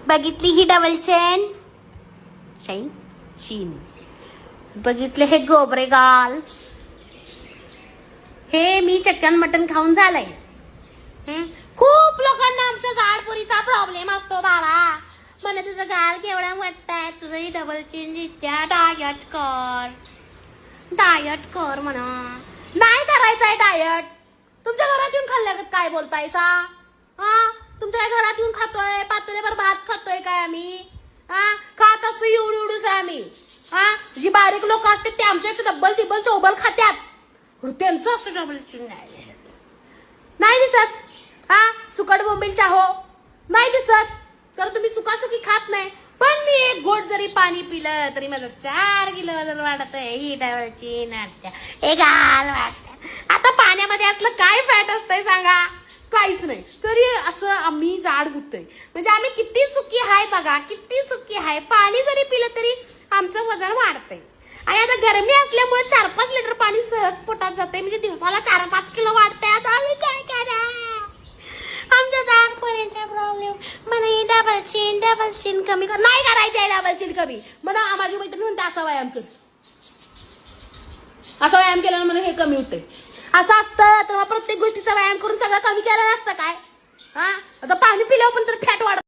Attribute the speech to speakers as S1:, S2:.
S1: बघितली ही double chain चीन. बघितले हे गोबरे गाल. हे मी चिकन मटन खाऊन झालंय. खूप लोकांना आमच्या जाडपुरीचा प्रॉब्लेम असतो बाबा. मला तुझं गाल केवढा वाटतंय, तुझं डबल चीन दिसत्या. डायट कर म्हणा. नाही करायचंय डायट. तुमच्या घरात येऊन खाल्ल्यागत काय बोलतायसा? तुमच्या घरात येऊन खातोय, पातेल्यावर भात खातोय काय आम्ही? खात असतो एवढूच आम्ही. जी बारीक लोक असते ते आमच्या डब्बल टिब्बल चौबल खात्यात. त्यांचं असं डबल चीन नाही दिसत. सुकट बोंबील चाहो नाही दिसत, कारण तुम्ही सुकासुकी खात नाही. पण मी एक घोट जरी पाणी पिलं तरी मला 4 किलो वजन वाढत आहे. ही डबल चीन हे गाल वाटत. आता पाण्यामध्ये असलं काय फॅट असतंय सांगा? काहीच नाही. तरी असं आम्ही जाड होतोय. म्हणजे आम्ही किती सुखी आहे बघा, किती सुखी आहे. पाणी जरी पिलं तरी आमचं वजन वाढतंय. आणि आता गरमी असल्यामुळे 4-5 लिटर पाणी सहज पोटात जाते. म्हणजे दिवसाला 4-5 किलो वाढतंय. आता आम्ही काय करा? आमच्या जाडपर्यंत प्रॉब्लेम. मला डबल चीन कमी कर. नाही करायचंय डबल चीन कमी. म्हणा माझी मैत्रीण म्हणते असा व्यायाम कर. असा व्यायाम केल्यानं मला हे कमी होतंय. असं असतं तर मग प्रत्येक गोष्टीचा व्यायाम करून सगळं कमी केलं नसतं काय? आता पाणी पिल्यावर पण तर फॅट वाढत.